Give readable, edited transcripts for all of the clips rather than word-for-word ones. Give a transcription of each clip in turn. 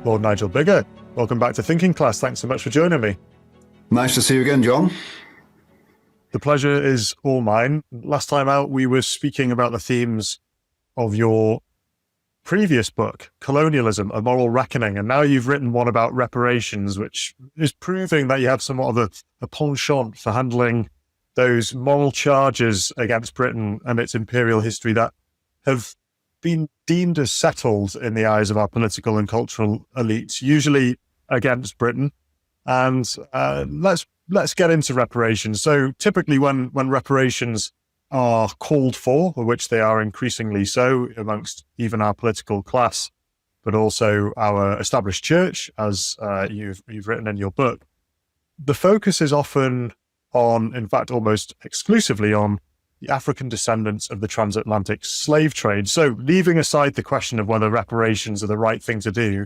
Lord Nigel Biggar, welcome back to Thinking Class. Thanks so much for joining me. Nice to see you again, John. The pleasure is all mine. Last time out, we were speaking about the themes of your previous book, Colonialism, A Moral Reckoning, and now you've written one about reparations, which is proving that you have somewhat of a penchant for handling those moral charges against Britain and its imperial history that have been deemed as settled in the eyes of our political and cultural elites, usually against Britain. And let's get into reparations. So typically when reparations are called for, which they are increasingly so amongst even our political class, but also our established church, as you've written in your book, the focus is often on, in fact, almost exclusively on the African descendants of the transatlantic slave trade. So leaving aside the question of whether reparations are the right thing to do,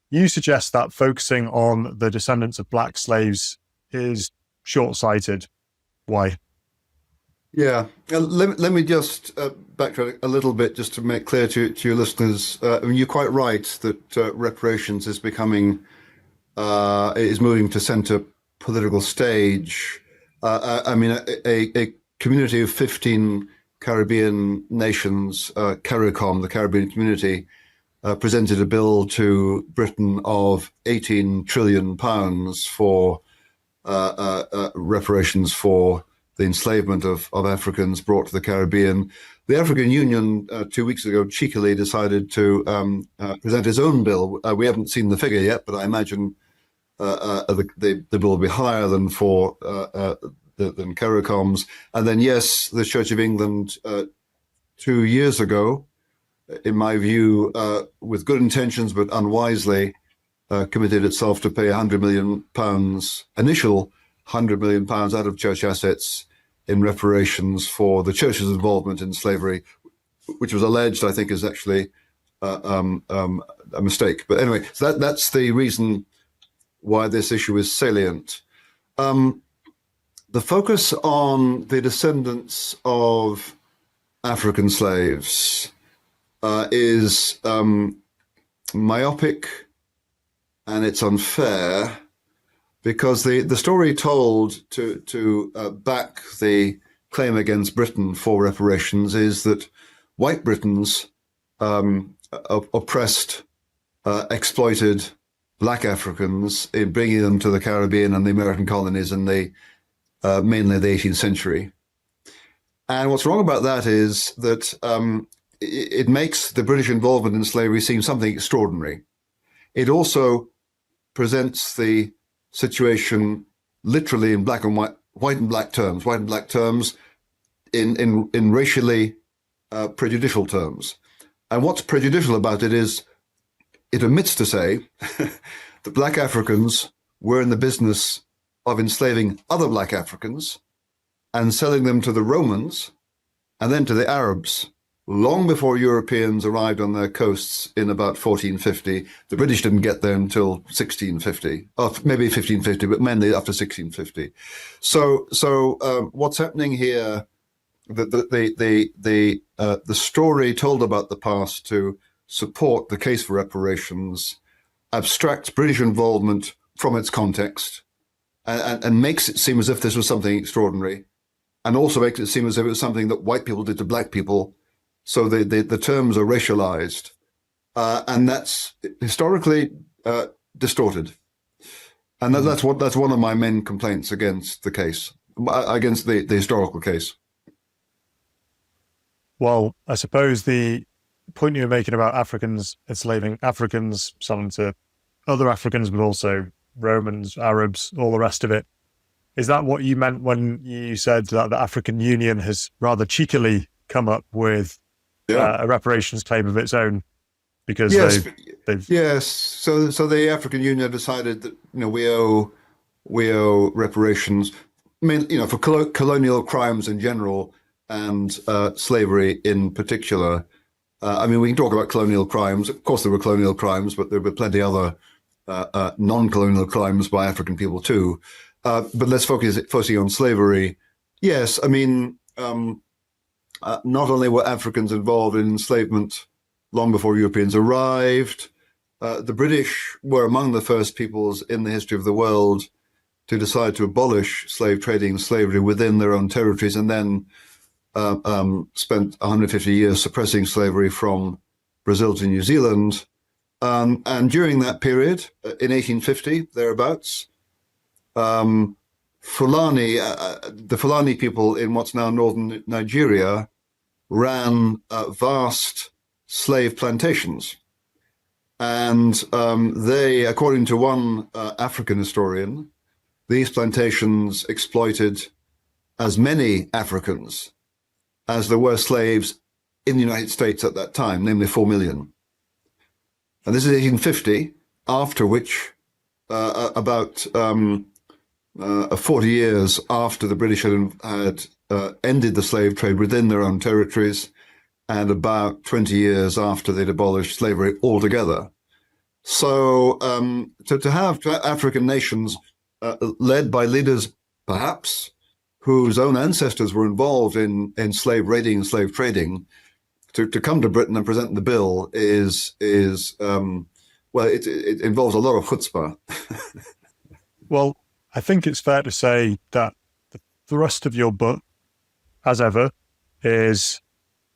you suggest that focusing on the descendants of black slaves is short-sighted. Why? Yeah, let me just backtrack a little bit just to make clear to your listeners. I mean, you're quite right that reparations is moving to center political stage. I mean, a community of 15 Caribbean nations, CARICOM, the Caribbean community, presented a bill to Britain of £18 trillion for reparations for the enslavement of Africans brought to the Caribbean. The African Union 2 weeks ago cheekily decided to present its own bill. We haven't seen the figure yet, but I imagine the bill will be higher than than CARICOM's. And then, yes, the Church of England 2 years ago, in my view, with good intentions but unwisely, committed itself to pay £100 million, initial £100 million out of church assets in reparations for the church's involvement in slavery, which was alleged, I think, is actually a mistake. But anyway, so that's the reason why this issue is salient. The focus on the descendants of African slaves is myopic, and it's unfair, because the story told to back the claim against Britain for reparations is that white Britons oppressed, exploited black Africans in bringing them to the Caribbean and the American colonies in mainly the 18th century. And what's wrong about that is that it makes the British involvement in slavery seem something extraordinary. It also presents the situation literally in black and white and black terms, in racially prejudicial terms. And what's prejudicial about it is it omits to say that black Africans were in the business of enslaving other black Africans and selling them to the Romans and then to the Arabs long before Europeans arrived on their coasts in about 1450. The British didn't get there until 1650, or maybe 1550, but mainly after 1650. So what's happening here? The story told about the past to support the case for reparations abstracts British involvement from its context and makes it seem as if this was something extraordinary, and also makes it seem as if it was something that white people did to black people. So the terms are racialized, and that's historically distorted. And that's one of my main complaints against the case, against the historical case. Well, I suppose the point you're making about Africans enslaving Africans, selling to other Africans, but also Romans, Arabs, all the rest of it, is that what you meant when you said that the African Union has rather cheekily come up with a reparations claim of its own? Because yes. So the African Union decided that we owe reparations. I mean, for colonial crimes in general and slavery in particular. I mean, we can talk about colonial crimes. Of course, there were colonial crimes, but there were plenty other non-colonial crimes by African people too. But let's focusing on slavery. Yes, I mean, not only were Africans involved in enslavement long before Europeans arrived, the British were among the first peoples in the history of the world to decide to abolish slave trading and slavery within their own territories, and then spent 150 years suppressing slavery from Brazil to New Zealand. And during that period, in 1850, thereabouts, the Fulani people in what's now northern Nigeria ran vast slave plantations. And they, according to one African historian, these plantations exploited as many Africans as there were slaves in the United States at that time, namely 4 million. And this is 1850, after which about 40 years after the British had ended the slave trade within their own territories, and about 20 years after they'd abolished slavery altogether. So to have African nations led by leaders, perhaps, whose own ancestors were involved in slave raiding and slave trading, to come to Britain and present the bill is well, it involves a lot of chutzpah. Well, I think it's fair to say that the thrust of your book, as ever, is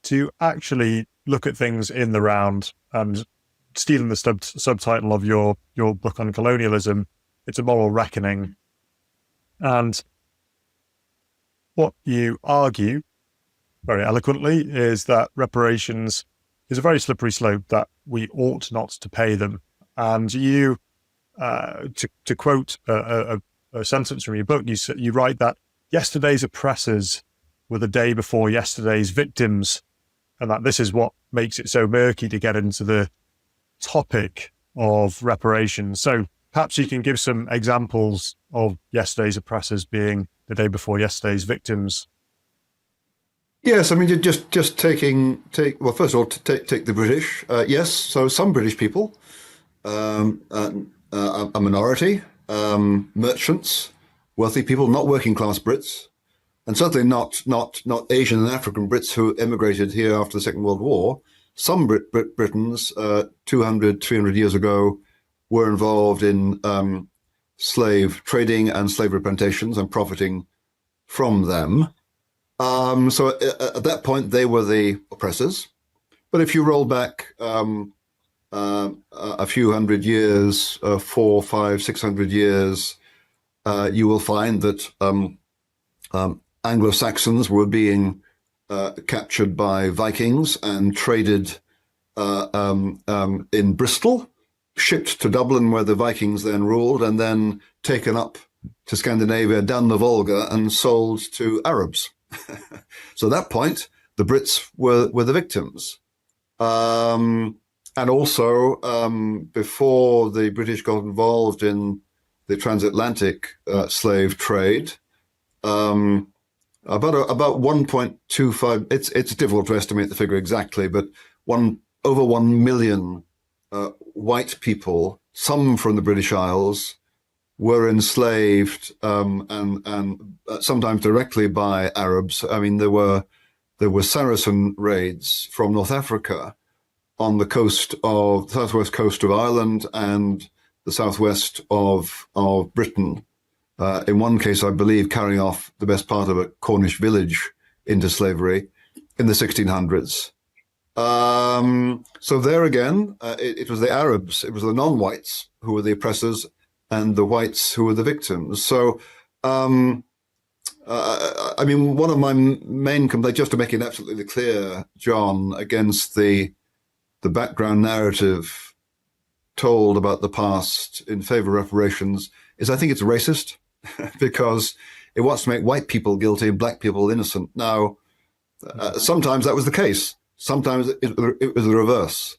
to actually look at things in the round. And stealing the subtitle of your book on colonialism, it's a moral reckoning. And what you argue very eloquently is that reparations is a very slippery slope, that we ought not to pay them. And you, to quote a sentence from your book, you write that yesterday's oppressors were the day before yesterday's victims, and that this is what makes it so murky to get into the topic of reparations. So perhaps you can give some examples of yesterday's oppressors being the day before yesterday's victims. Yes, I mean, just well, first of all, take the British. Yes, so some British people, a minority, merchants, wealthy people, not working class Brits, and certainly not Asian and African Brits who emigrated here after the Second World War. Some Britons, 200, 300 years ago, were involved in slave trading and slave plantations and profiting from them. So at that point, they were the oppressors. But if you roll back a few hundred years, 400, 500, 600 years, you will find that Anglo-Saxons were being captured by Vikings and traded in Bristol, shipped to Dublin, where the Vikings then ruled, and then taken up to Scandinavia, down the Volga, and sold to Arabs. So at that point, the Brits were the victims. And also, before the British got involved in the transatlantic slave trade, about 1.25, it's difficult to estimate the figure exactly, but over 1 million white people, some from the British Isles, were enslaved and sometimes directly by Arabs. I mean, there were Saracen raids from North Africa on the southwest coast of Ireland and the southwest of Britain. In one case, I believe, carrying off the best part of a Cornish village into slavery in the 1600s. So there again, it was the Arabs, it was the non-whites who were the oppressors, and the whites who were the victims. So, I mean, one of my main complaints, just to make it absolutely clear, John, against the background narrative told about the past in favor of reparations, is I think it's racist because it wants to make white people guilty and black people innocent. Now, sometimes that was the case. Sometimes it was the reverse.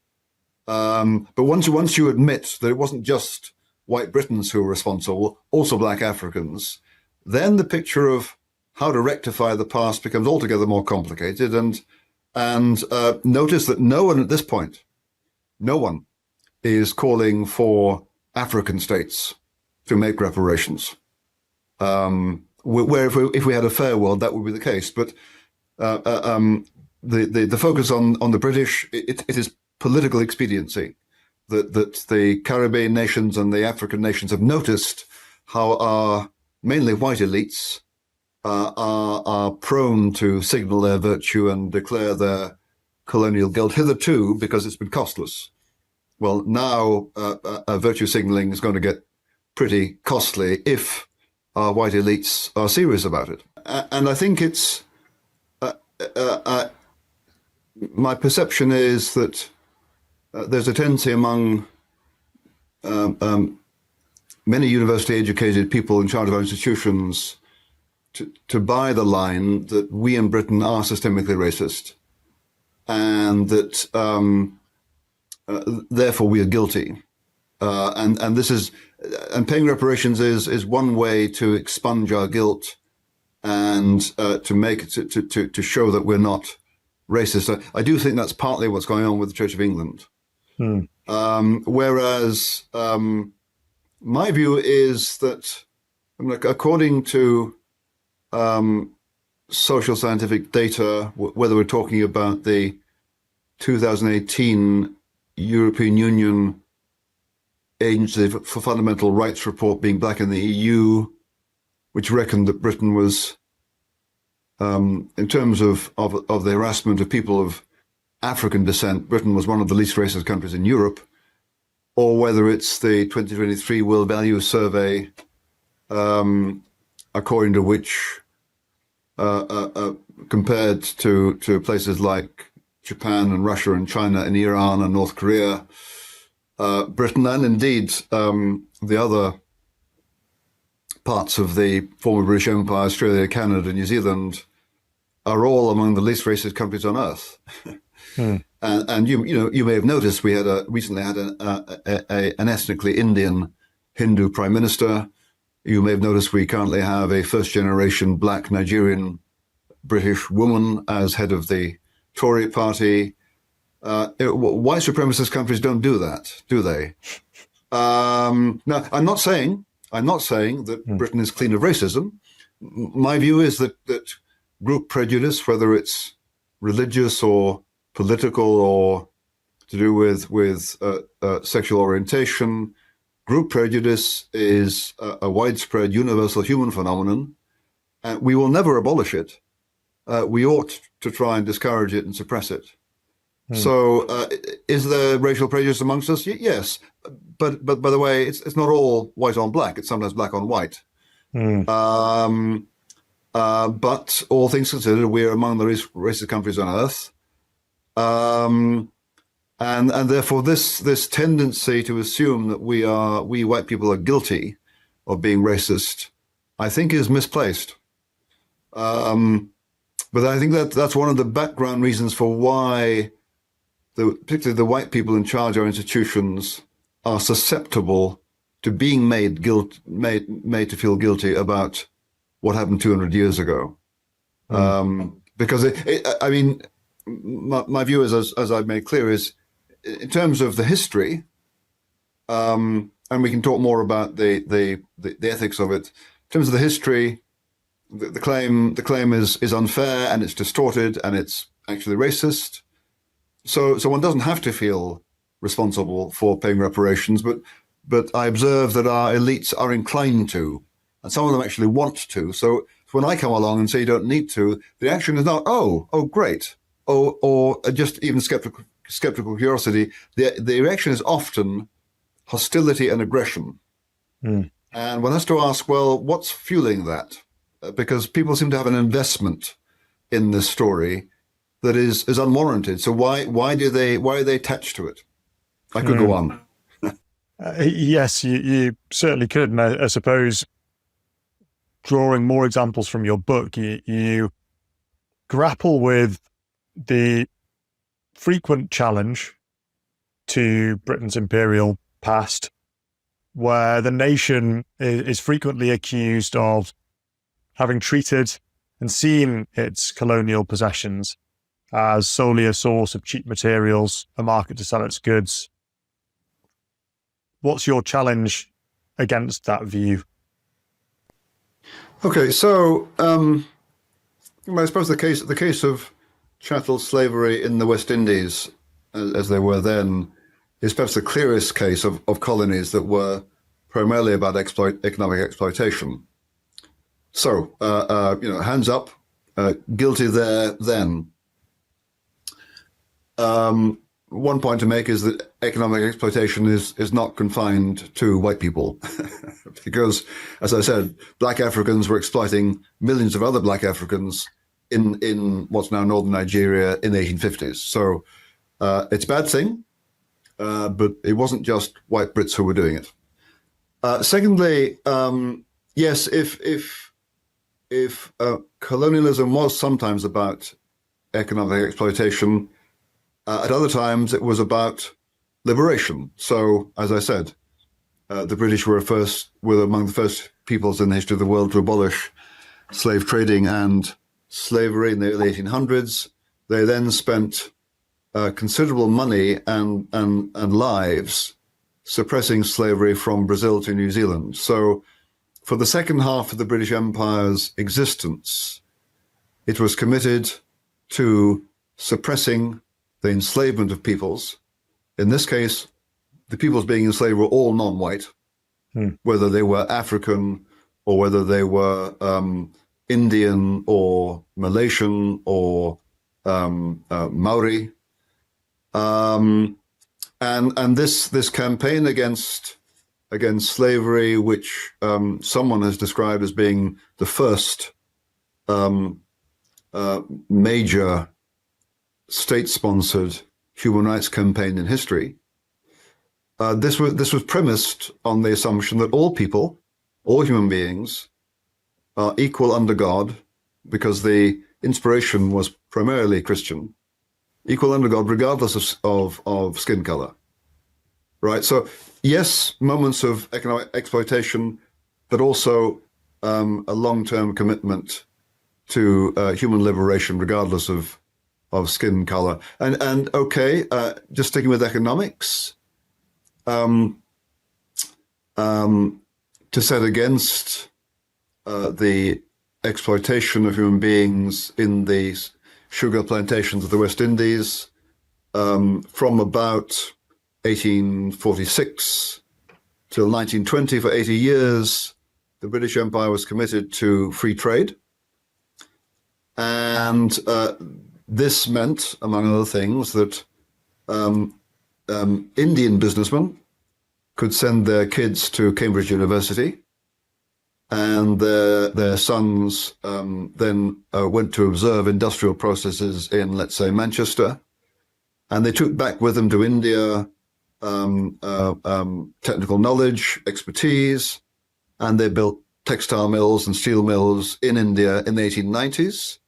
But once you admit that it wasn't just white Britons who were responsible, also black Africans, then the picture of how to rectify the past becomes altogether more complicated. And notice that no one at this point, no one is calling for African states to make reparations. Where if we had a fair world, that would be the case. But the focus on the British, it is political expediency. that the Caribbean nations and the African nations have noticed how our mainly white elites are prone to signal their virtue and declare their colonial guilt hitherto because it's been costless. Well, now virtue signaling is going to get pretty costly if our white elites are serious about it. And I think it's my perception is that there's a tendency among many university-educated people in charge of our institutions to buy the line that we in Britain are systemically racist, and that therefore we are guilty. And this is, and paying reparations is one way to expunge our guilt and to show that we're not racist. I do think that's partly what's going on with the Church of England. Whereas my view is that, according to social scientific data, whether we're talking about the 2018 European Union Agency for Fundamental Rights report being back in the EU, which reckoned that Britain was, in terms of the harassment of people of African descent, Britain was one of the least racist countries in Europe, or whether it's the 2023 World Values Survey, according to which, compared to places like Japan and Russia and China and Iran and North Korea, Britain and indeed the other parts of the former British Empire, Australia, Canada, New Zealand, are all among the least racist countries on earth. And you may have noticed we had recently had an ethnically Indian Hindu prime minister. You may have noticed we currently have a first-generation black Nigerian British woman as head of the Tory party. White supremacist countries don't do that, do they? Now, I'm not saying that Britain is clean of racism. My view is that group prejudice, whether it's religious or political or to do with sexual orientation, group prejudice is a widespread, universal human phenomenon. And we will never abolish it. We ought to try and discourage it and suppress it. So, is there racial prejudice amongst us? Yes, but by the way, it's not all white on black. It's sometimes black on white. But all things considered, we're among the racist countries on earth, and therefore this tendency to assume that we white people are guilty of being racist, I think, is misplaced. But I think that's one of the background reasons for why particularly the white people in charge of our institutions are susceptible to being made to feel guilty about what happened 200 years ago. Because I mean, my view is, as I've made clear, is in terms of the history, and we can talk more about the ethics of it. In terms of the history, the claim is unfair and it's distorted and it's actually racist. So one doesn't have to feel responsible for paying reparations, but I observe that our elites are inclined to, and some of them actually want to. So when I come along and say you don't need to, the action is not, oh great, or just even skeptical curiosity. The reaction is often hostility and aggression. And one has to ask, well, what's fueling that? Because people seem to have an investment in this story that is unwarranted. So why are they attached to it? I could go on. Yes, you certainly could. And I suppose drawing more examples from your book, you grapple with the frequent challenge to Britain's imperial past, where the nation is frequently accused of having treated and seen its colonial possessions as solely a source of cheap materials, a market to sell its goods. What's your challenge against that view? Okay, so I suppose the case of chattel slavery in the West Indies, as they were then, is perhaps the clearest case of colonies that were primarily about economic exploitation. So, hands up, guilty there then. One point to make is that economic exploitation is not confined to white people, because, as I said, black Africans were exploiting millions of other black Africans in what's now northern Nigeria in the 1850s. So it's a bad thing, but it wasn't just white Brits who were doing it. Secondly, yes, if colonialism was sometimes about economic exploitation, at other times it was about liberation. So, as I said, the British were among the first peoples in the history of the world to abolish slave trading and slavery in the early 1800s. They then spent considerable money and lives suppressing slavery from Brazil to New Zealand. So for the second half of the British Empire's existence, it was committed to suppressing the enslavement of peoples. In this case, the peoples being enslaved were all non-white, whether they were African or whether they were Indian or Malaysian or Maori. And this campaign against slavery, which someone has described as being the first major state-sponsored human rights campaign in history, this was premised on the assumption that all people, all human beings, are equal under God, because the inspiration was primarily Christian, equal under God regardless of skin color. Right? So yes, moments of economic exploitation, but also a long-term commitment to human liberation regardless of skin color. And okay, just sticking with economics, to set against the exploitation of human beings in the sugar plantations of the West Indies, from about 1846 till 1920, for 80 years, the British Empire was committed to free trade. And this meant, among other things, that Indian businessmen could send their kids to Cambridge University, and their sons then went to observe industrial processes in, let's say, Manchester, and they took back with them to India technical knowledge, expertise, and they built textile mills and steel mills in India in the 1890s.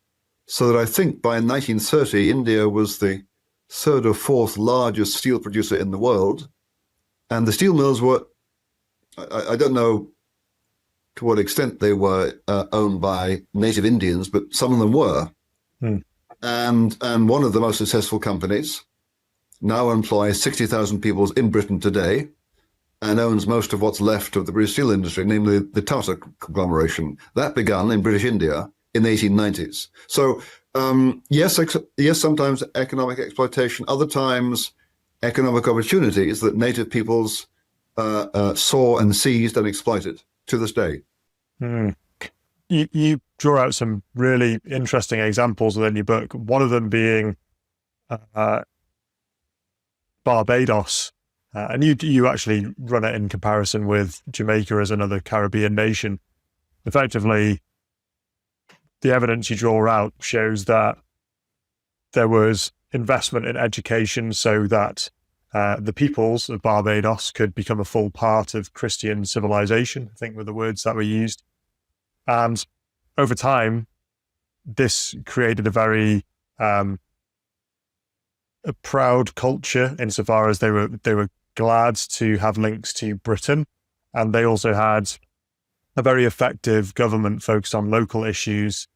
So that I think by 1930, India was the third or fourth largest steel producer in the world. And the steel mills were, I don't know to what extent they were owned by native Indians, but some of them were. And one of the most successful companies now employs 60,000 people in Britain today and owns most of what's left of the British steel industry, namely the Tata conglomeration. That began in British India in the 1890s. So yes, sometimes economic exploitation, other times economic opportunities that native peoples saw and seized and exploited to this day. You draw out some really interesting examples within your book, one of them being Barbados. And you actually run it in comparison with Jamaica as another Caribbean nation. Effectively, the evidence you draw out shows that there was investment in education so that the peoples of Barbados could become a full part of Christian civilization, I think were the words that were used. And over time, this created a very a proud culture insofar as they were glad to have links to Britain, and they also had a very effective government focused on local issues,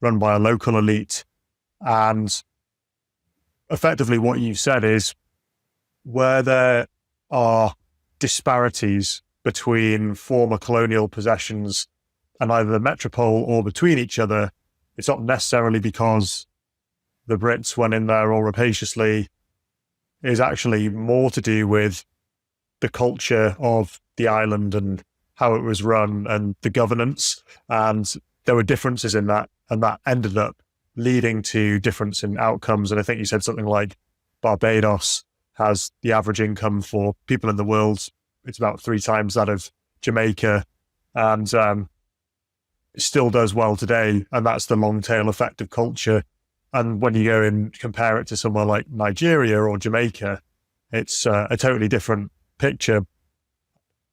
run by a local elite. And effectively what you've said is, where there are disparities between former colonial possessions and either the metropole or between each other, it's not necessarily because the Brits went in there all rapaciously is actually more to do with the culture of the island and how it was run and the governance. And there were differences in that, and that ended up leading to difference in outcomes. And I think you said something like Barbados has the average income for people in the world. It's about 3 times that of Jamaica, and it still does well today. And that's the long tail effect of culture. And when you go and compare it to somewhere like Nigeria or Jamaica, it's a totally different picture.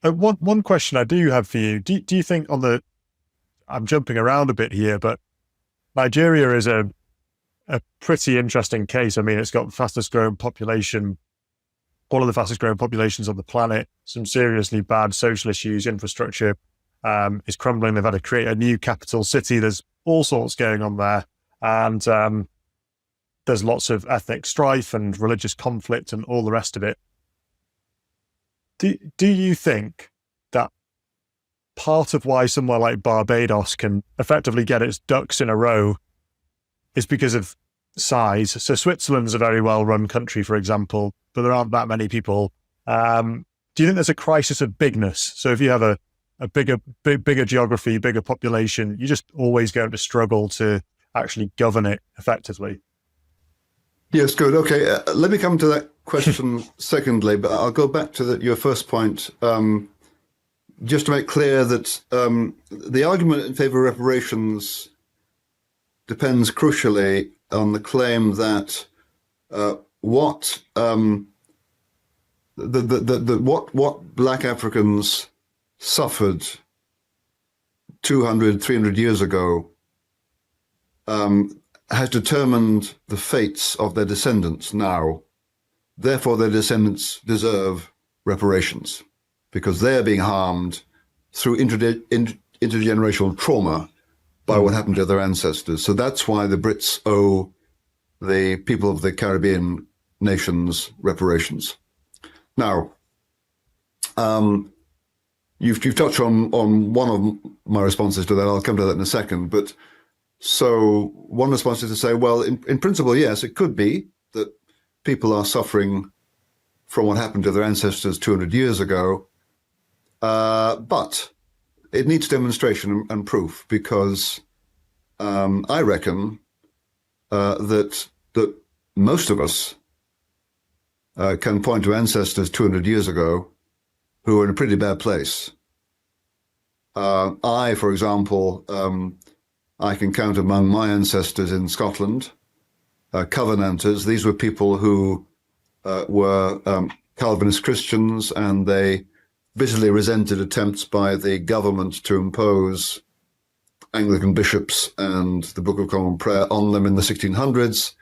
One question I do have for you, do you think I'm jumping around a bit here, but Nigeria is a pretty interesting case. I mean, it's got the fastest growing population, one of the fastest growing populations on the planet, some seriously bad social issues, infrastructure is crumbling. They've had to create a new capital city. There's all sorts going on there. And there's lots of ethnic strife and religious conflict and all the rest of it. Do you think that part of why somewhere like Barbados can effectively get its ducks in a row is because of size? So Switzerland's a very well-run country, for example, but there aren't that many people. Do you think there's a crisis of bigness? So if you have a bigger geography, bigger population, you're just always going to struggle to actually govern it effectively? Yes, good. Okay, let me come to that question secondly, but I'll go back to your first point, just to make clear that the argument in favor of reparations depends crucially on the claim that what Black Africans suffered 200, 300 years ago has determined the fates of their descendants now. Therefore, their descendants deserve reparations because they're being harmed through intergenerational trauma by what happened to their ancestors. So that's why the Brits owe the people of the Caribbean nations reparations. Now, you've touched on one of my responses to that. I'll come to that in a second. But so one response is to say, well, in principle, yes, it could be that people are suffering from what happened to their ancestors 200 years ago, but it needs demonstration and proof because I reckon that most of us can point to ancestors 200 years ago who were in a pretty bad place. I, for example, I can count among my ancestors in Scotland, Covenanters. These were people who were Calvinist Christians, and they bitterly resented attempts by the government to impose Anglican bishops and the Book of Common Prayer on them in the 1600s,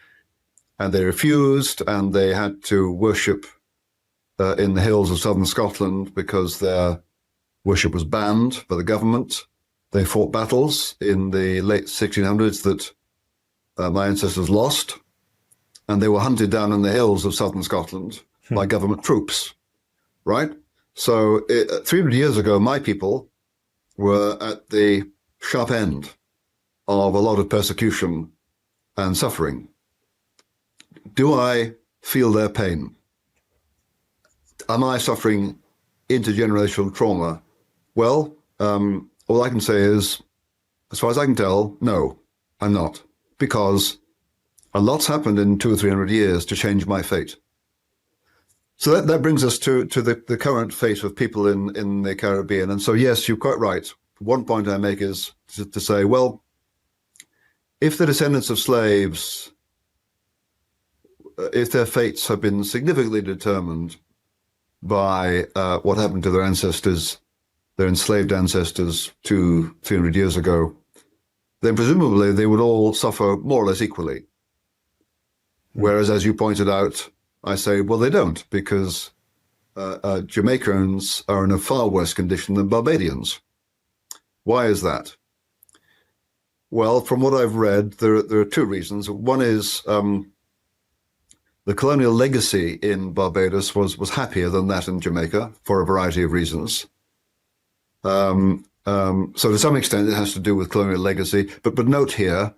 and they refused, and they had to worship in the hills of southern Scotland because their worship was banned by the government. They fought battles in the late 1600s that my ancestors lost, and they were hunted down in the hills of southern Scotland by government troops, right? So 300 years ago, my people were at the sharp end of a lot of persecution and suffering. Do I feel their pain? Am I suffering intergenerational trauma? Well, all I can say is, as far as I can tell, no, I'm not, because a lot's happened in 200 or 300 years to change my fate. So that brings us to the current fate of people in the Caribbean. And so, yes, you're quite right. One point I make is to say, well, if the descendants of slaves, if their fates have been significantly determined by what happened to their ancestors, their enslaved ancestors 200-300 years ago, then presumably they would all suffer more or less equally. Whereas, as you pointed out, I say, well, they don't, because Jamaicans are in a far worse condition than Barbadians. Why is that? Well, from what I've read, there are two reasons. One is the colonial legacy in Barbados was happier than that in Jamaica for a variety of reasons. So to some extent, it has to do with colonial legacy. But note here,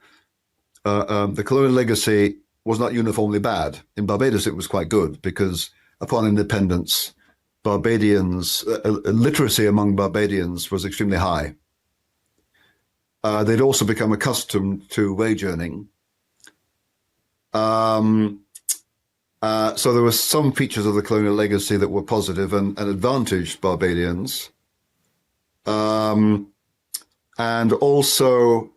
the colonial legacy was not uniformly bad. In Barbados, it was quite good because upon independence, Barbadians, literacy among Barbadians was extremely high. They'd also become accustomed to wage earning. So there were some features of the colonial legacy that were positive and advantaged Barbadians. And also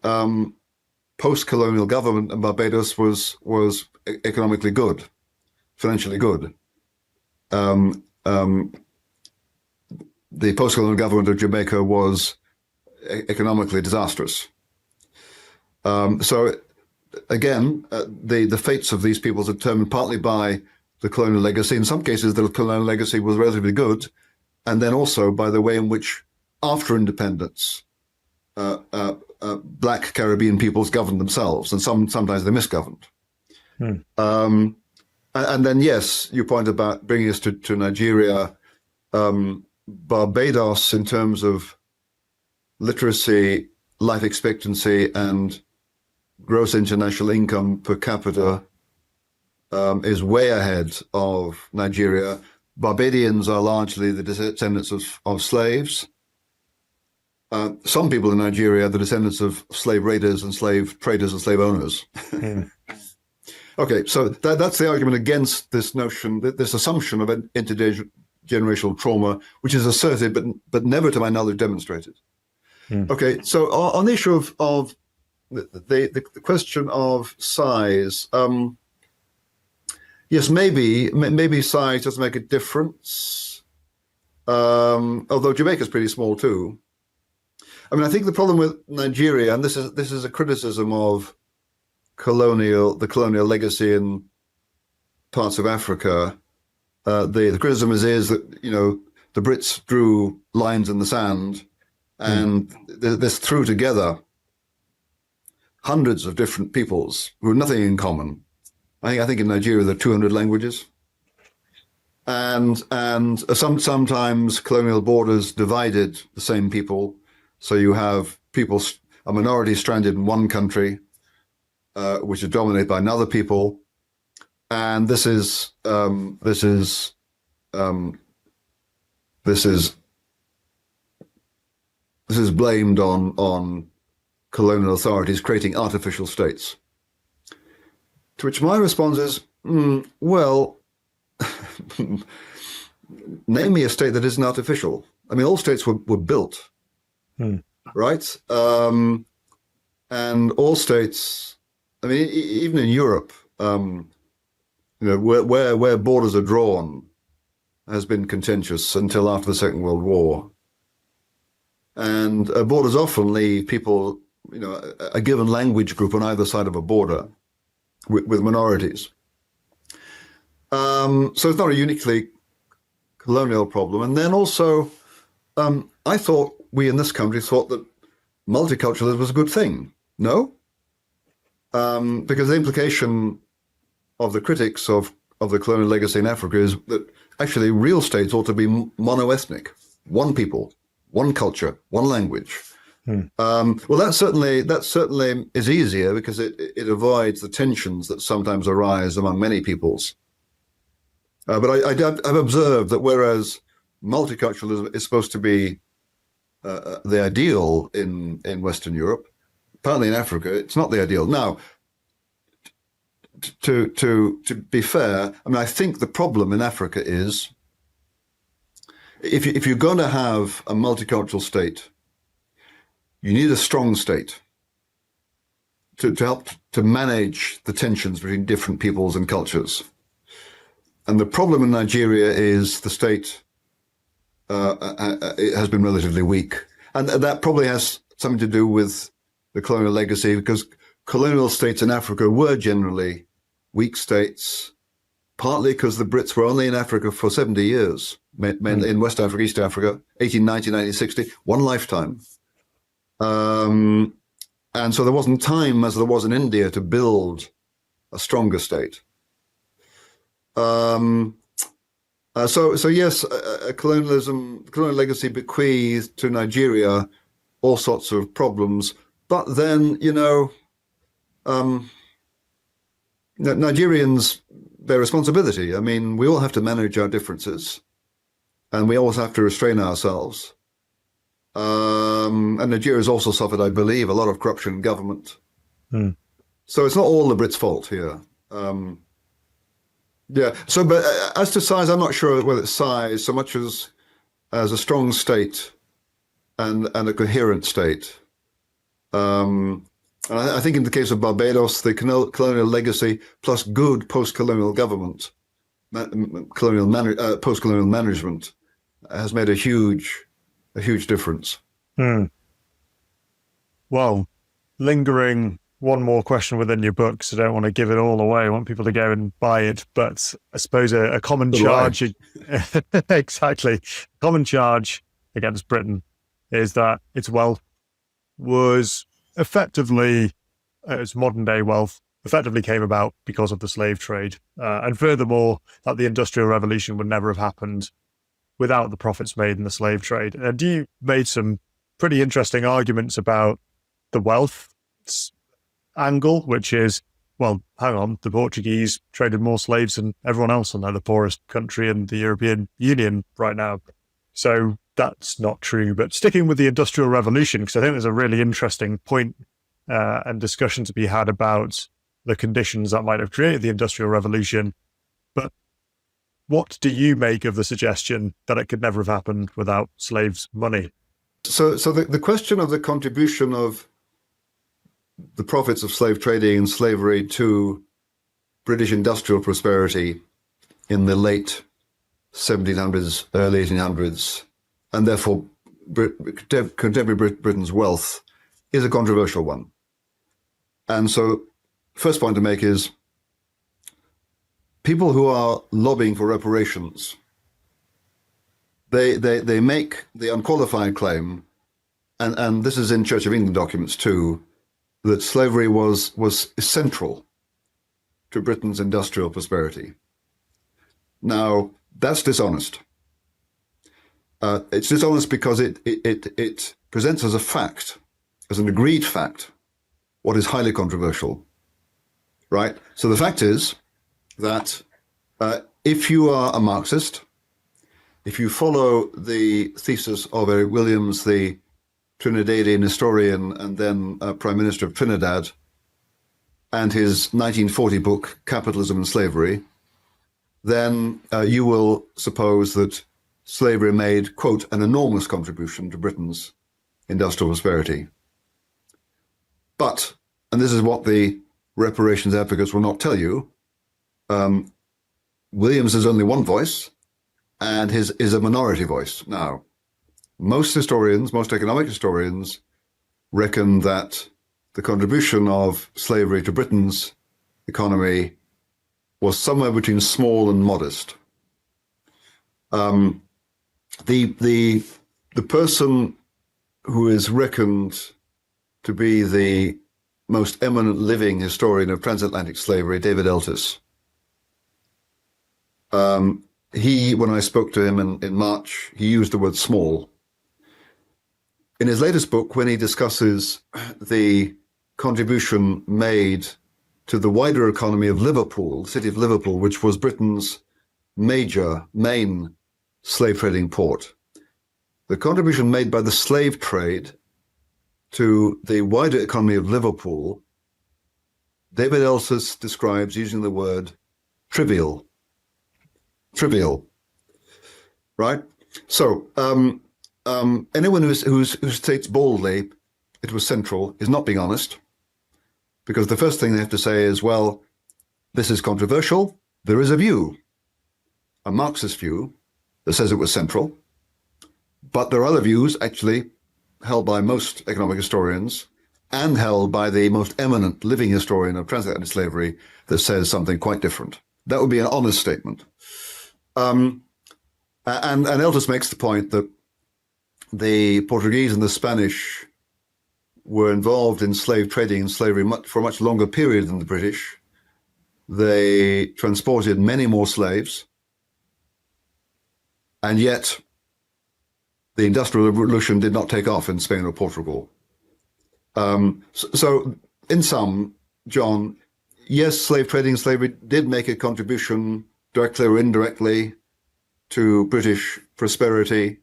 post-colonial government in Barbados was economically good, financially good. The post-colonial government of Jamaica was economically disastrous. So again, the fates of these peoples are determined partly by the colonial legacy. In some cases, the colonial legacy was relatively good, and then also by the way in which, after independence, Black Caribbean peoples governed themselves, and sometimes they misgoverned. And then, yes, your point about bringing us to Nigeria, Barbados, in terms of literacy, life expectancy, and gross international income per capita, is way ahead of Nigeria. Barbadians are largely the descendants of slaves. Some people in Nigeria are the descendants of slave raiders and slave traders and slave owners. Okay, so that's the argument against this notion, this assumption of intergenerational trauma, which is asserted but never, to my knowledge, demonstrated. Okay, so on the issue of the question of size, yes, maybe size does make a difference. Although Jamaica's pretty small too. I mean, I think the problem with Nigeria, and this is a criticism of the colonial legacy in parts of Africa. The criticism is that, you know, the Brits drew lines in the sand, and this threw together hundreds of different peoples who had nothing in common. I think in Nigeria there are 200 languages, and sometimes colonial borders divided the same people. So you have a minority stranded in one country, which is dominated by another people, and this is blamed on colonial authorities creating artificial states. To which my response is, well, name me a state that isn't artificial. I mean, all states were built, right? And all states, I mean, even in Europe, you know, where borders are drawn has been contentious until after the Second World War. And borders often leave people, you know, a given language group on either side of a border with minorities. So it's not a uniquely colonial problem. And then also, I thought we in this country thought that multiculturalism was a good thing. No? Because the implication of the critics of the colonial legacy in Africa is that actually real states ought to be monoethnic, one people, one culture, one language. Well, that certainly is easier because it avoids the tensions that sometimes arise among many peoples. But I've observed that whereas multiculturalism is supposed to be the ideal in Western Europe, apparently in Africa, it's not the ideal. Now, to be fair, I mean, I think the problem in Africa is if you're going to have a multicultural state, you need a strong state to help to manage the tensions between different peoples and cultures. And the problem in Nigeria is the state it has been relatively weak. And that probably has something to do with the colonial legacy, because colonial states in Africa were generally weak states, partly because the Brits were only in Africa for 70 years, mainly in West Africa, East Africa, 1890, 1960, one lifetime. And so there wasn't time, as there was in India, to build a stronger state. So yes, colonial legacy bequeathed to Nigeria all sorts of problems. But then, you know, Nigerians bear responsibility. I mean, we all have to manage our differences, and we always have to restrain ourselves. And Nigeria has also suffered, I believe, a lot of corruption in government. Hmm. So it's not all the Brits' fault here. Yeah. So, but as to size, I'm not sure whether it's size so much as a strong state and a coherent state. And I think in the case of Barbados, the colonial legacy plus good post-colonial government, post-colonial management has made a huge difference. Hmm. Well, lingering one more question within your book, so I don't want to give it all away. I want people to go and buy it. But I suppose a common charge, exactly, common charge against Britain is that its wealth was effectively, its modern day wealth, effectively came about because of the slave trade. And furthermore, that the Industrial Revolution would never have happened without the profits made in the slave trade. And you made some pretty interesting arguments about the wealth angle, which is, well, hang on, the Portuguese traded more slaves than everyone else, and they're the poorest country in the European Union right now. So that's not true. But sticking with the Industrial Revolution, because I think there's a really interesting point and discussion to be had about the conditions that might have created the Industrial Revolution. But what do you make of the suggestion that it could never have happened without slaves' money? So the question of the contribution of the profits of slave trading and slavery to British industrial prosperity in the late 1700s, early 1800s, and therefore contemporary Britain's wealth is a controversial one. And so first point to make is people who are lobbying for reparations, they make the unqualified claim, and this is in Church of England documents too, that slavery was central to Britain's industrial prosperity. Now, that's dishonest. It's dishonest because it presents as a fact, as an agreed fact, what is highly controversial, right? So the fact is that if you are a Marxist, if you follow the thesis of Eric Williams, the Trinidadian historian and then Prime Minister of Trinidad, and his 1940 book, Capitalism and Slavery, then you will suppose that slavery made, quote, an enormous contribution to Britain's industrial prosperity. But, and this is what the reparations advocates will not tell you, Williams is only one voice, and his is a minority voice. Now, most historians, most economic historians, reckon that the contribution of slavery to Britain's economy was somewhere between small and modest. The person who is reckoned to be the most eminent living historian of transatlantic slavery, David Eltis, when I spoke to him in March, he used the word small. In his latest book, when he discusses the contribution made to the wider economy of Liverpool, the city of Liverpool, which was Britain's main slave trading port, the contribution made by the slave trade to the wider economy of Liverpool, David Eltis describes using the word trivial. Trivial, right? So anyone who states boldly it was central is not being honest, because the first thing they have to say is, well, this is controversial. There is a view, a Marxist view, that says it was central, but there are other views actually held by most economic historians and held by the most eminent living historian of transatlantic slavery that says something quite different. That would be an honest statement. And Eltis makes the point that the Portuguese and the Spanish were involved in slave trading and slavery for a much longer period than the British. They transported many more slaves, and yet the Industrial Revolution did not take off in Spain or Portugal. So in sum, John, yes, slave trading and slavery did make a contribution, directly or indirectly, to British prosperity,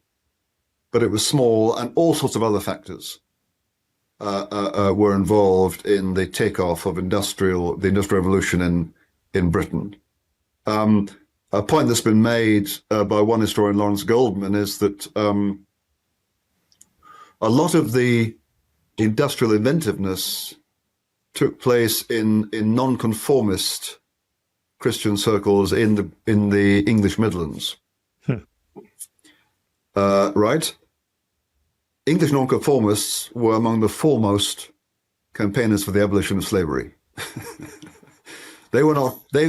but it was small, and all sorts of other factors were involved in the takeoff of the Industrial Revolution in Britain. A point that's been made by one historian, Lawrence Goldman, is that a lot of the industrial inventiveness took place in nonconformist Christian circles in the English Midlands. Right? English nonconformists were among the foremost campaigners for the abolition of slavery. They were not. They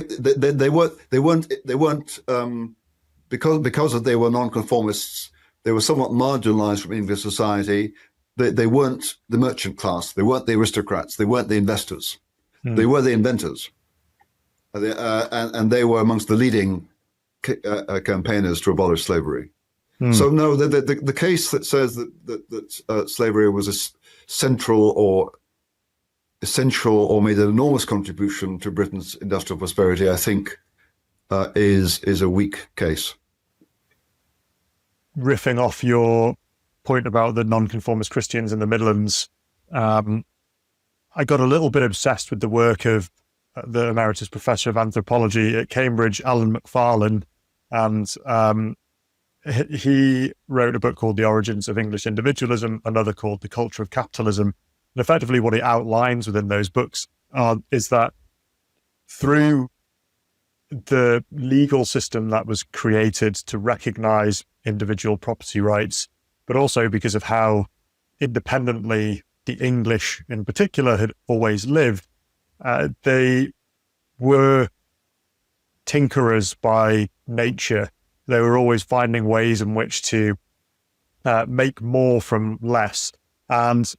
weren't. Because they were nonconformists. They were somewhat marginalised from English society. They weren't the merchant class. They weren't the aristocrats. They weren't the investors. They were the inventors. And they were amongst the leading campaigners to abolish slavery. So no, the case that says that slavery was essential or made an enormous contribution to Britain's industrial prosperity, I think, is a weak case. Riffing off your point about the nonconformist Christians in the Midlands, I got a little bit obsessed with the work of the Emeritus Professor of Anthropology at Cambridge, Alan Macfarlane, and he wrote a book called The Origins of English Individualism, another called The Culture of Capitalism. And effectively what he outlines within those books is that through the legal system that was created to recognize individual property rights, but also because of how independently the English in particular had always lived, they were tinkerers by nature. They were always finding ways in which to make more from less. And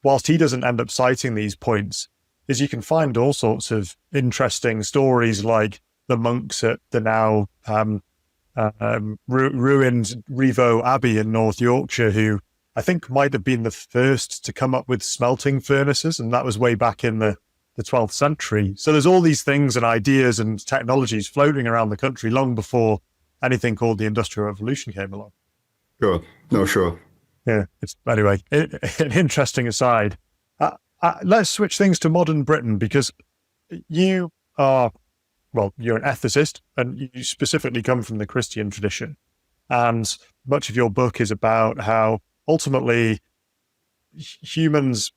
whilst he doesn't end up citing these points, is you can find all sorts of interesting stories like the monks at the now ruined Revo Abbey in North Yorkshire, who I think might have been the first to come up with smelting furnaces, and that was way back in the 12th century. So there's all these things and ideas and technologies floating around the country long before anything called the Industrial Revolution came along. Sure. No, sure. Yeah. Anyway, an interesting aside. Let's switch things to modern Britain, because you are, well, you're an ethicist and you specifically come from the Christian tradition. And much of your book is about how ultimately humanity's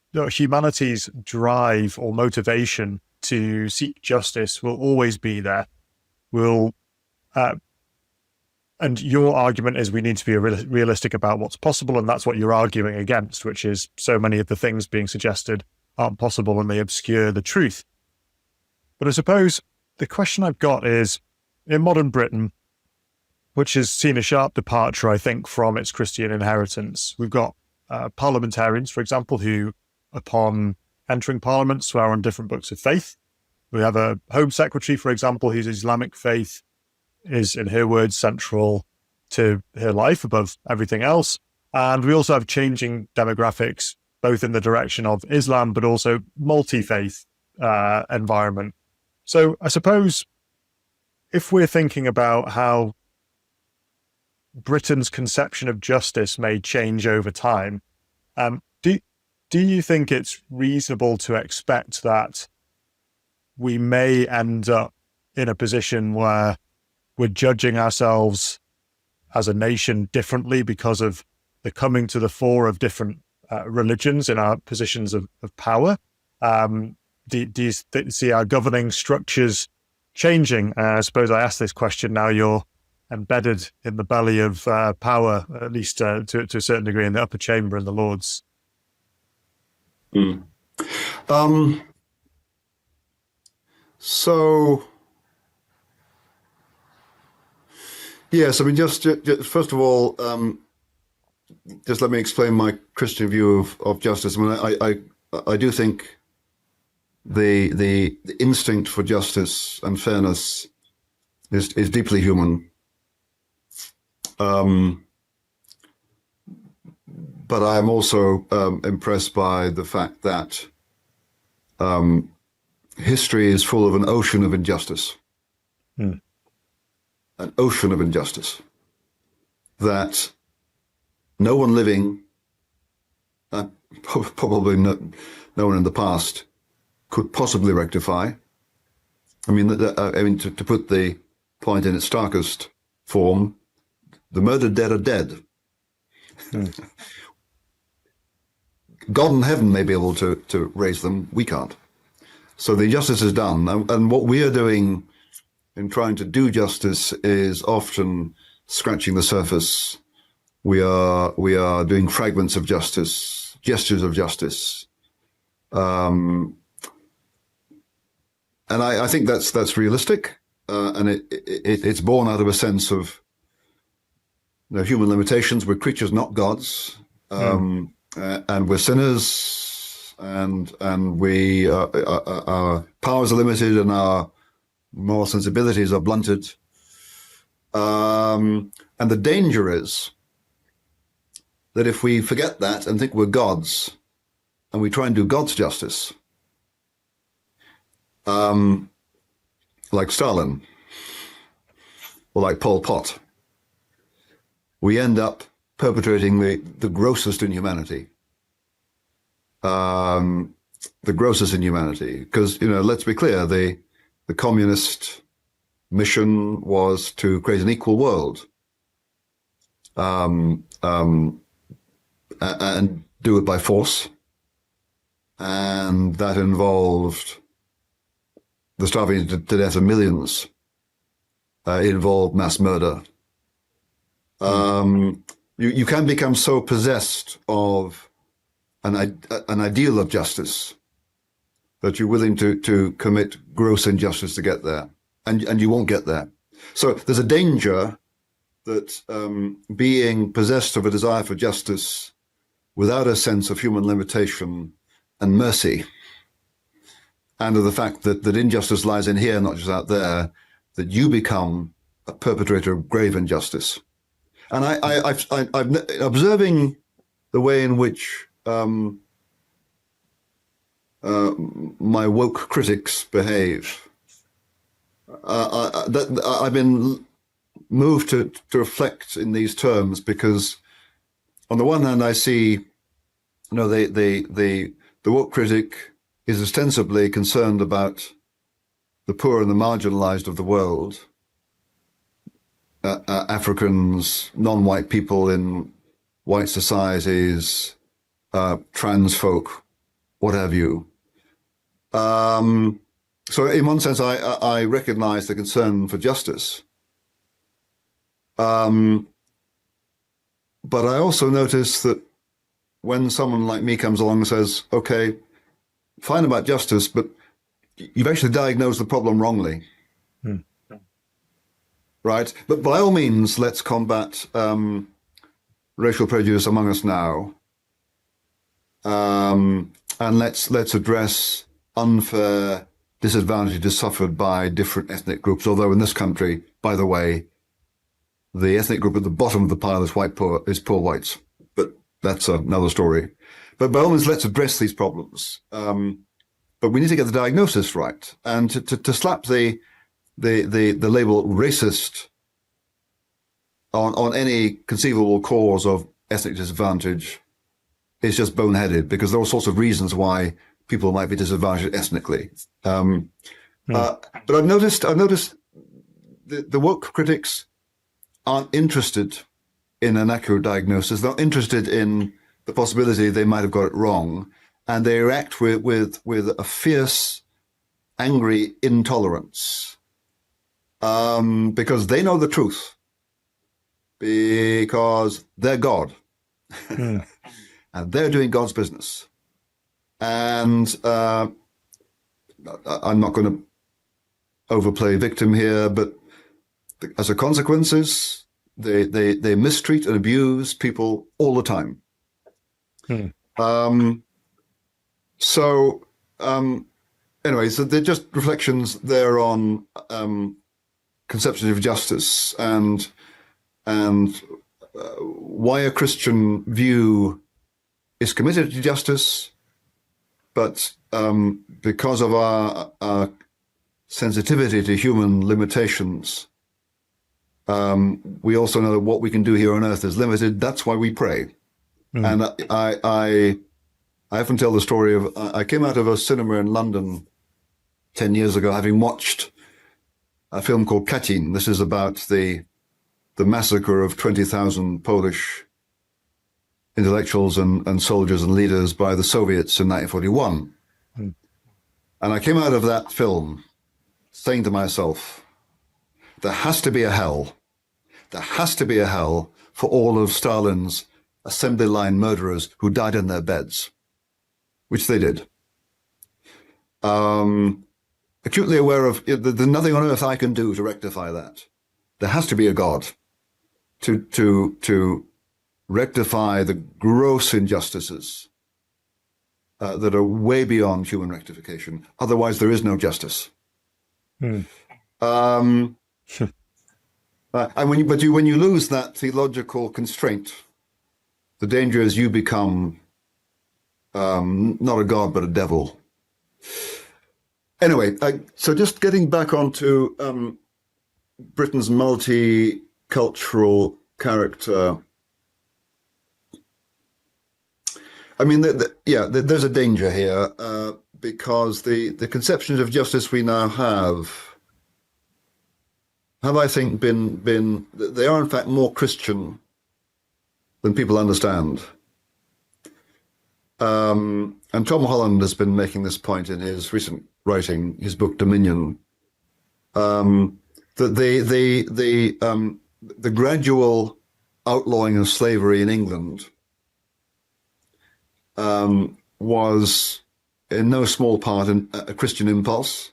drive or motivation to seek justice will always be there. And your argument is we need to be realistic about what's possible, and that's what you're arguing against, which is so many of the things being suggested aren't possible and they obscure the truth. But I suppose the question I've got is, in modern Britain, which has seen a sharp departure, I think, from its Christian inheritance, we've got parliamentarians, for example, who, upon entering parliament, swear on different books of faith. We have a Home Secretary, for example, whose Islamic faith is, in her words, central to her life above everything else. And we also have changing demographics, both in the direction of Islam, but also multi-faith environment. So I suppose if we're thinking about how Britain's conception of justice may change over time, do you think it's reasonable to expect that we may end up in a position where we're judging ourselves as a nation differently because of the coming to the fore of different religions in our positions of power? Do you see our governing structures changing? I suppose I ask this question now you're embedded in the belly of power, at least to a certain degree, in the upper chamber in the Lords. So, yes, I mean, just first of all, just let me explain my Christian view of justice. I mean, I do think the instinct for justice and fairness is deeply human. But I am also impressed by the fact that history is full of an ocean of injustice. Hmm. An ocean of injustice that no one living, probably no one in the past, could possibly rectify. I mean, to put the point in its starkest form, the murdered dead are dead. Hmm. God in heaven may be able to raise them. We can't. So the injustice is done. And what we are doing in trying to do justice is often scratching the surface. We are doing fragments of justice, gestures of justice. And I think that's realistic. And it's born out of a sense of human limitations. We're creatures, not gods. And we're sinners, and our powers are limited, and our moral sensibilities are blunted. And the danger is that if we forget that and think we're gods, and we try and do God's justice, like Stalin or like Pol Pot, we end up perpetrating the grossest inhumanity. The grossest inhumanity. Because, let's be clear, the communist mission was to create an equal world. And do it by force. And that involved the starving to death of millions. It involved mass murder. You can become so possessed of an ideal of justice that you're willing to commit gross injustice to get there, and you won't get there. So there's a danger that being possessed of a desire for justice without a sense of human limitation and mercy, and of the fact that injustice lies in here, not just out there, that you become a perpetrator of grave injustice. And I've observing the way in which my woke critics behave. I've been moved to reflect in these terms because, on the one hand, I see, the woke critic is ostensibly concerned about the poor and the marginalized of the world. Africans, non-white people in white societies, trans folk, what have you. So in one sense, I recognize the concern for justice. But I also notice that when someone like me comes along and says, okay, fine about justice, but you've actually diagnosed the problem wrongly. Right? But by all means, let's combat racial prejudice among us now. And let's address unfair disadvantages suffered by different ethnic groups. Although in this country, by the way, the ethnic group at the bottom of the pile is poor whites. But that's another story. But by all means, let's address these problems. But we need to get the diagnosis right. And to slap the label racist on any conceivable cause of ethnic disadvantage is just boneheaded, because there are all sorts of reasons why people might be disadvantaged ethnically. But I've noticed the woke critics aren't interested in an accurate diagnosis. They're not interested in the possibility they might have got it wrong, and they react with a fierce, angry intolerance. Because they know the truth, because they're God, and they're doing God's business. And I'm not going to overplay victim here, but as a consequences, they mistreat and abuse people all the time. Anyway, so they're just reflections there on conceptions of justice and why a Christian view is committed to justice, but because of our sensitivity to human limitations, we also know that what we can do here on earth is limited. That's why we pray. And I often tell the story of, I came out of a cinema in London 10 years ago, having watched a film called Katyn. This is about the massacre of 20,000 Polish intellectuals and soldiers and leaders by the Soviets in 1941. And I came out of that film saying to myself, there has to be a hell. There has to be a hell for all of Stalin's assembly line murderers who died in their beds, which they did. Acutely aware of, there's nothing on earth I can do to rectify that. There has to be a God to rectify the gross injustices that are way beyond human rectification. Otherwise, there is no justice. And when you lose that theological constraint, the danger is you become not a god but a devil. Anyway, so just getting back onto Britain's multicultural character. I mean, there's a danger here because the conceptions of justice we now have, I think, been they are in fact more Christian than people understand. And Tom Holland has been making this point in his recent writing, his book Dominion, that the gradual outlawing of slavery in England was in no small part a Christian impulse.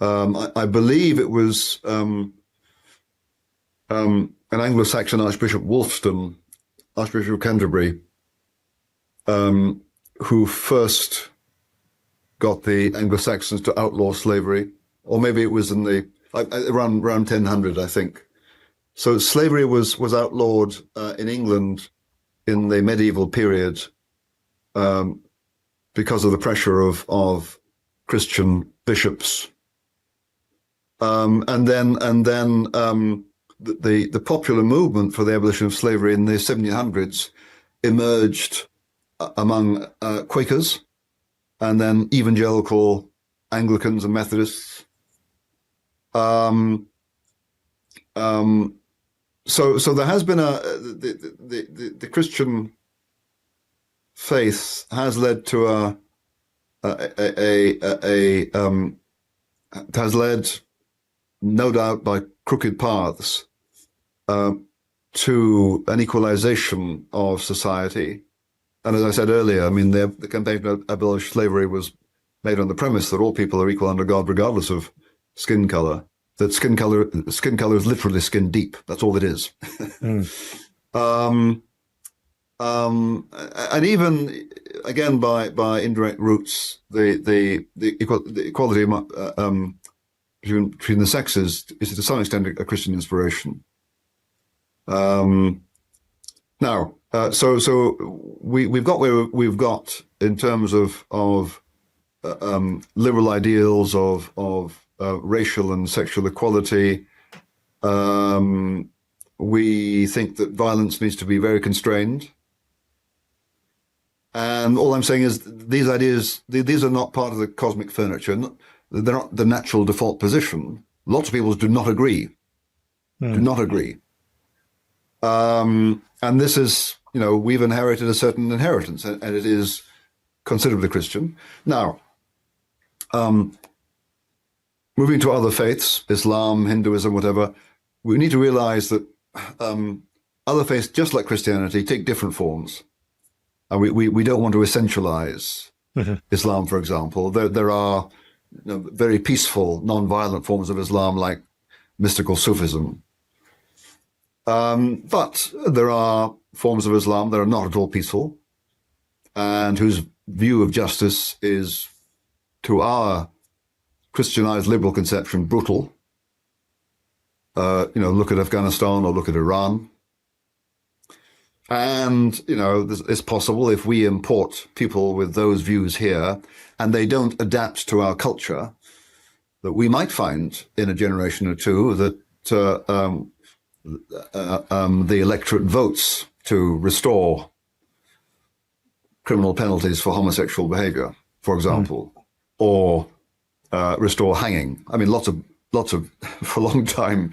I believe it was an Anglo-Saxon Archbishop Wolfston, Archbishop of Canterbury, who first got the Anglo-Saxons to outlaw slavery, or maybe it was in the around 1000, I think. So slavery was outlawed in England in the medieval period because of the pressure of Christian bishops, and then the popular movement for the abolition of slavery in the 1700s emerged among Quakers, and then evangelical Anglicans and Methodists. So there has been the Christian faith has led to has led, no doubt by crooked paths, to an equalization of society. And as I said earlier, I mean, the campaign to abolish slavery was made on the premise that all people are equal under God, regardless of skin color. That skin color is literally skin deep. That's all it is. And even again by indirect routes, the equality between the sexes is to some extent a Christian inspiration. Now, so we've got where we've got in terms of liberal ideals of racial and sexual equality. We think that violence needs to be very constrained. And all I'm saying is these ideas, these are not part of the cosmic furniture. They're not the natural default position. Lots of people do not agree. Do not agree. And this is, we've inherited a certain inheritance, and it is considerably Christian. Now, moving to other faiths, Islam, Hinduism, whatever, we need to realize that other faiths, just like Christianity, take different forms. And we don't want to essentialize Islam, for example. There are very peaceful, non-violent forms of Islam, like mystical Sufism. But there are forms of Islam that are not at all peaceful, and whose view of justice is, to our Christianized liberal conception, brutal. Look at Afghanistan or look at Iran. And, it's possible if we import people with those views here and they don't adapt to our culture, that we might find in a generation or two that the electorate votes to restore criminal penalties for homosexual behavior, for example, or restore hanging. I mean, lots of, for a long time,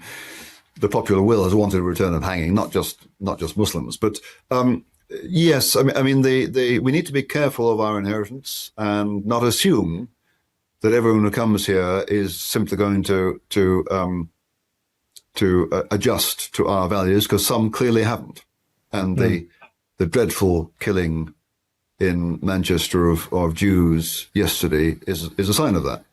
the popular will has wanted a return of hanging, not just Muslims. But yes, I mean, we need to be careful of our inheritance and not assume that everyone who comes here is simply going to adjust to our values, because some clearly haven't. And the dreadful killing in Manchester of Jews yesterday is a sign of that.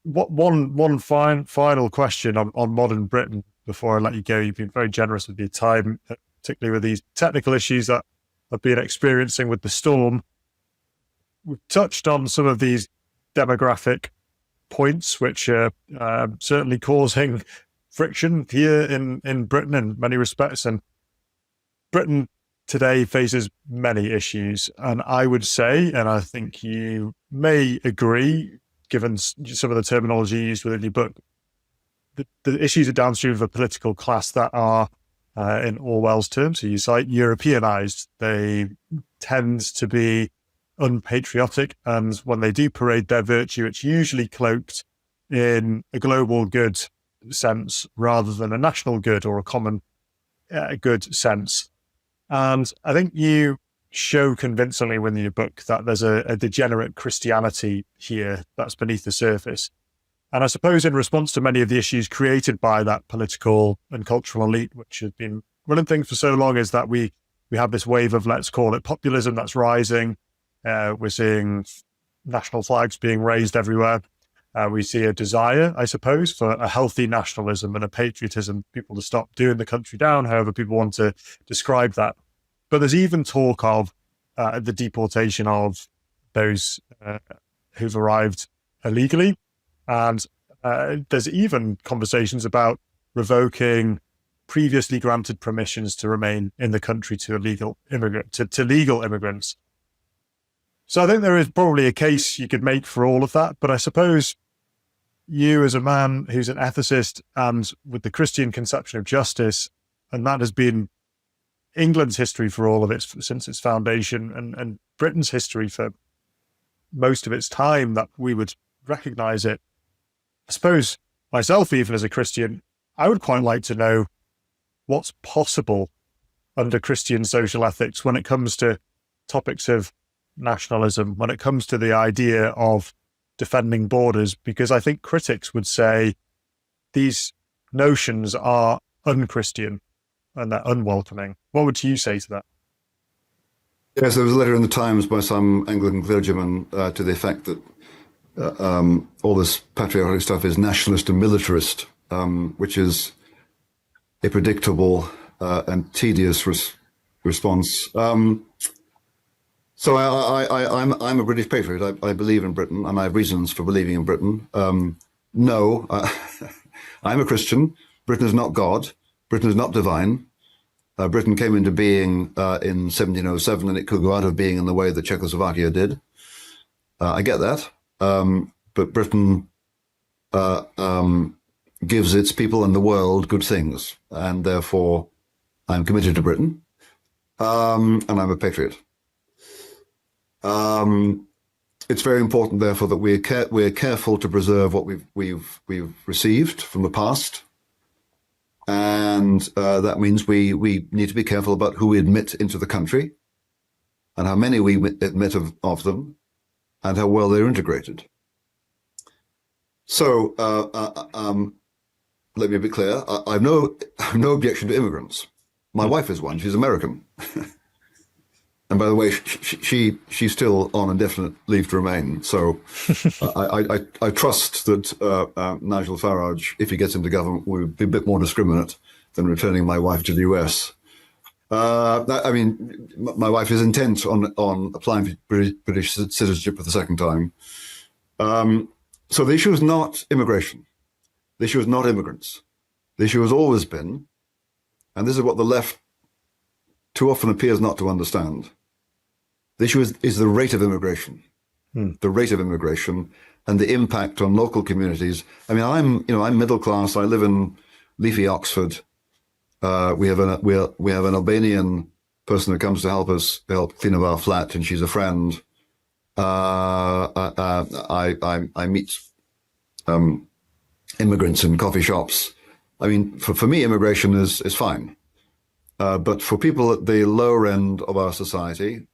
One final question on modern Britain before I let you go. You've been very generous with your time, particularly with these technical issues that I've been experiencing with the storm. We've touched on some of these demographic points, which are certainly causing friction here in Britain in many respects. And Britain today faces many issues. And I would say, and I think you may agree, given some of the terminology used within your book, the issues are downstream of a political class that are, in Orwell's terms, so you cite, Europeanized. They tend to be unpatriotic, and when they do parade their virtue, it's usually cloaked in a global good sense rather than a national good or a common good sense. And I think you show convincingly within your book that there's a degenerate Christianity here that's beneath the surface. And I suppose in response to many of the issues created by that political and cultural elite, which has been running things for so long, is that we have this wave of, let's call it, populism that's rising. We're seeing national flags being raised everywhere. We see a desire, I suppose, for a healthy nationalism and a patriotism, people to stop doing the country down, however people want to describe that. But there's even talk of the deportation of those who've arrived illegally. And there's even conversations about revoking previously granted permissions to remain in the country to legal immigrants. So I think there is probably a case you could make for all of that. But I suppose you, as a man who's an ethicist and with the Christian conception of justice, and that has been England's history for all of it since its foundation, and Britain's history for most of its time, that we would recognize it. I suppose myself, even as a Christian, I would quite like to know what's possible under Christian social ethics when it comes to topics of nationalism, when it comes to the idea of defending borders, because I think critics would say these notions are un-Christian and they're unwelcoming. What would you say to that? Yes, there was a letter in the Times by some Anglican clergyman to the effect that all this patriotic stuff is nationalist and militarist, which is a predictable and tedious response. So I'm a British patriot. I believe in Britain, and I have reasons for believing in Britain. No, I'm a Christian. Britain is not God. Britain is not divine. Britain came into being in 1707, and it could go out of being in the way that Czechoslovakia did. I get that. But Britain gives its people and the world good things, and therefore I'm committed to Britain, and I'm a patriot. It's very important, therefore, that we're careful to preserve what we've received from the past, and that means we need to be careful about who we admit into the country, and how many we admit of them, and how well they're integrated. So let me be clear. I've no objection to immigrants. My wife is one. She's American. And by the way, she's still on indefinite leave to remain. So I trust that Nigel Farage, if he gets into government, will be a bit more discriminate than returning my wife to the US. I mean, my wife is intent on applying for British citizenship for the second time. So the issue is not immigration. The issue is not immigrants. The issue has always been, and this is what the left too often appears not to understand. The issue is the rate of immigration, the rate of immigration, and the impact on local communities. I mean, I'm middle class. I live in leafy Oxford. We have an Albanian person who comes to help clean up our flat, and she's a friend. I meet immigrants in coffee shops. I mean, for me, immigration is fine. But for people at the lower end of our society,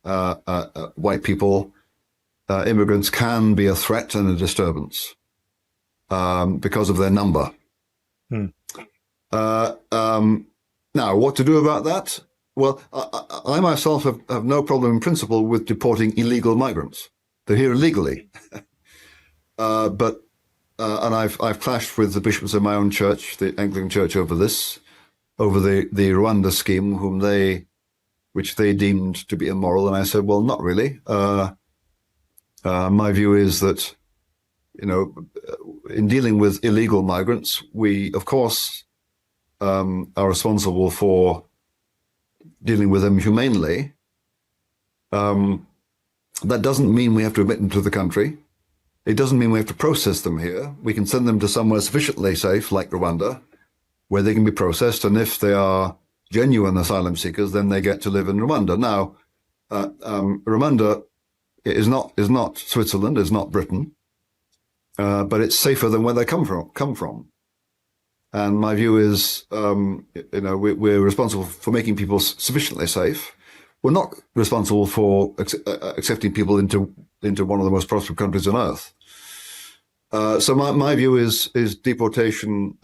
white people, immigrants can be a threat and a disturbance because of their number. Now, what to do about that? Well, I myself have no problem in principle with deporting illegal migrants. They're here illegally. And I've clashed with the bishops of my own church, the Anglican Church, over this, over the Rwanda scheme, which they deemed to be immoral. And I said, well, not really. My view is that, in dealing with illegal migrants, we, of course, are responsible for dealing with them humanely. That doesn't mean we have to admit them to the country. It doesn't mean we have to process them here. We can send them to somewhere sufficiently safe, like Rwanda, where they can be processed. And if they are genuine asylum seekers, then they get to live in Rwanda. Now, Rwanda is not Switzerland, is not Britain, but it's safer than where they come from. And my view is, we're responsible for making people sufficiently safe. We're not responsible for accepting people into one of the most prosperous countries on earth. So my view is deportation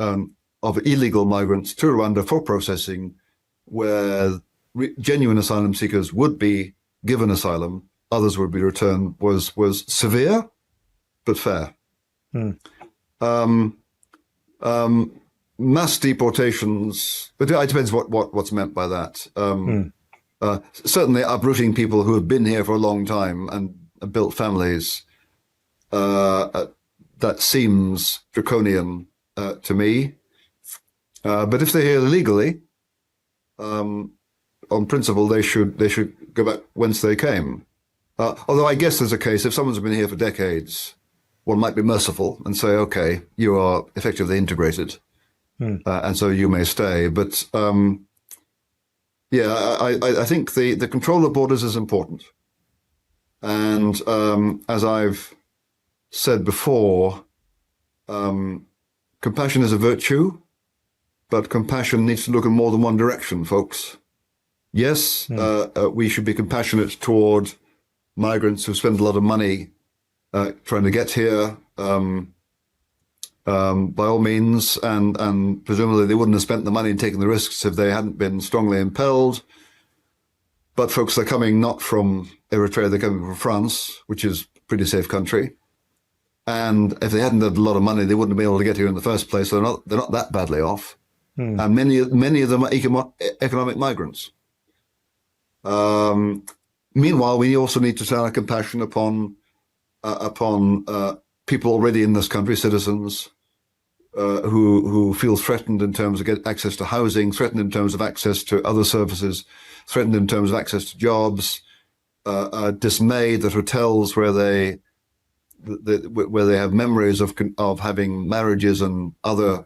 of illegal migrants to Rwanda for processing, where genuine asylum seekers would be given asylum, others would be returned, was severe but fair. Mass deportations, but it depends what's meant by that. Certainly uprooting people who have been here for a long time and built families, that seems draconian to me. But if they're here illegally, on principle, they should go back whence they came. Although I guess there's a case, if someone's been here for decades, one might be merciful and say, okay, you are effectively integrated, and so you may stay. But I think the control of borders is important. And as I've said before, compassion is a virtue, but compassion needs to look in more than one direction, folks. Yes, we should be compassionate toward migrants who spend a lot of money trying to get here, by all means, and presumably they wouldn't have spent the money and taken the risks if they hadn't been strongly impelled. But folks are coming not from Eritrea, they're coming from France, which is a pretty safe country. And if they hadn't had a lot of money, they wouldn't have been able to get here in the first place. They're not that badly off. And many of them are economic migrants. Meanwhile, we also need to turn our compassion upon people already in this country, citizens, who feel threatened in terms of access to housing, threatened in terms of access to other services, threatened in terms of access to jobs, dismayed that hotels where they have memories of having marriages and other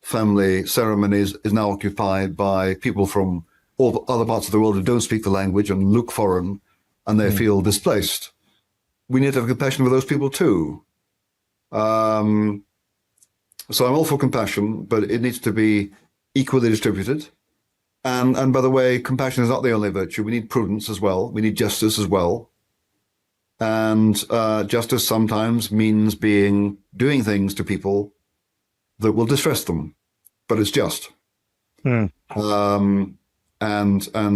family ceremonies is now occupied by people from all other parts of the world who don't speak the language and look foreign, and they feel displaced. We need to have compassion for those people too. So I'm all for compassion, but it needs to be equally distributed. And by the way, compassion is not the only virtue. We need prudence as well. We need justice as well. And justice sometimes means doing things to people that will distress them, but it's just. And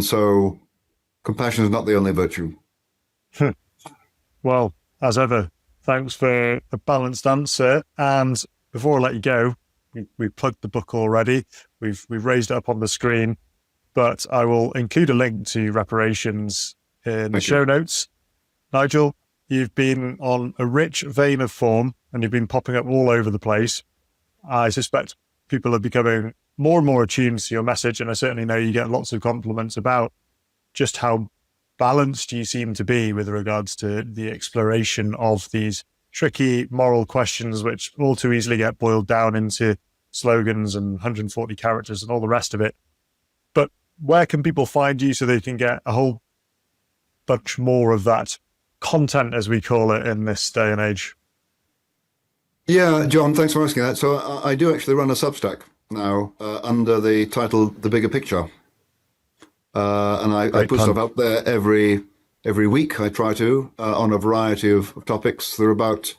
so compassion is not the only virtue. Well, as ever, thanks for a balanced answer. And before I let you go, we plugged the book already. We've raised it up on the screen, but I will include a link to reparations in the show notes. Nigel, you've been on a rich vein of form and you've been popping up all over the place. I suspect people are becoming more and more attuned to your message, and I certainly know you get lots of compliments about just how balanced you seem to be with regards to the exploration of these tricky moral questions, which all too easily get boiled down into slogans and 140 characters and all the rest of it. But where can people find you so they can get a whole bunch more of that content, as we call it in this day and age? Yeah, John, thanks for asking that. So I do actually run a Substack now under the title The Bigger Picture. And I put stuff up there every week. I try to on a variety of topics. There are about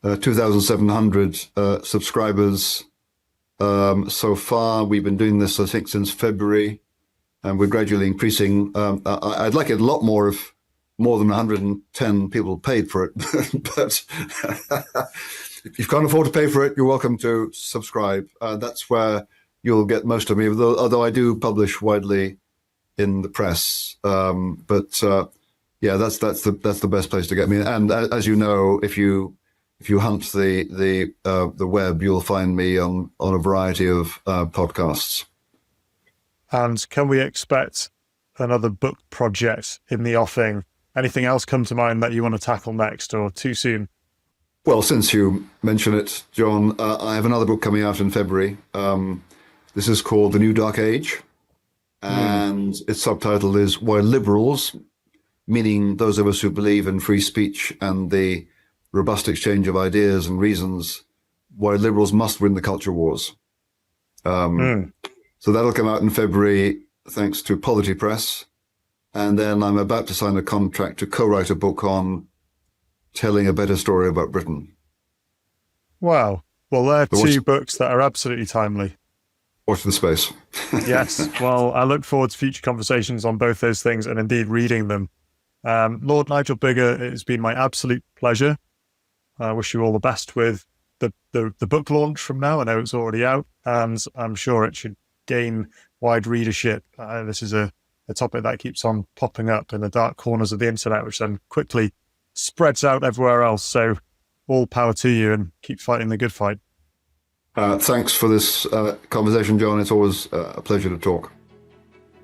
2,700 subscribers so far. We've been doing this, I think, since February, and we're gradually increasing. I'd like it a lot more if more than 110 people paid for it, but if you can't afford to pay for it, you're welcome to subscribe. That's where you'll get most of me, although I do publish widely in the press. But that's the best place to get me. And as you know, if you hunt the web, you'll find me on a variety of podcasts. And can we expect another book project in the offing? Anything else come to mind that you want to tackle next, or too soon? Well, since you mention it, John, I have another book coming out in February. This is called The New Dark Age, and its subtitle is Why Liberals, meaning those of us who believe in free speech and the robust exchange of ideas and reasons, why liberals must win the culture wars. So that'll come out in February, thanks to Polity Press. And then I'm about to sign a contract to co-write a book on telling a better story about Britain. Wow. Well, they're two books that are absolutely timely. Watch the space. Yes. Well, I look forward to future conversations on both those things and indeed reading them. Lord Nigel Biggar, it's been my absolute pleasure. I wish you all the best with the book launch from now. I know it's already out, and I'm sure it should gain wide readership. This is a topic that keeps on popping up in the dark corners of the internet, which then quickly spreads out everywhere else. So all power to you, and keep fighting the good fight. Thanks for this conversation, John. It's always a pleasure to talk.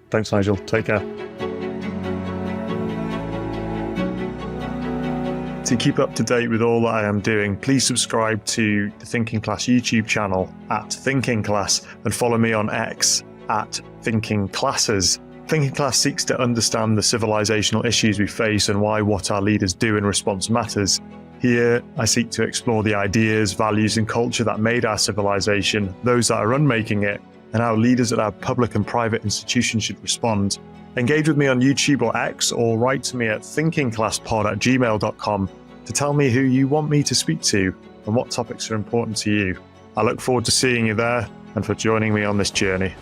Thanks, Nigel. Take care. To keep up to date with all that I am doing, please subscribe to the Thinking Class YouTube channel at Thinking Class and follow me on X at Thinking Classes. Thinking Class seeks to understand the civilizational issues we face and why what our leaders do in response matters. Here, I seek to explore the ideas, values, and culture that made our civilization, those that are unmaking it, and how leaders at our public and private institutions should respond. Engage with me on YouTube or X, or write to me at thinkingclasspod@gmail.com to tell me who you want me to speak to and what topics are important to you. I look forward to seeing you there and for joining me on this journey.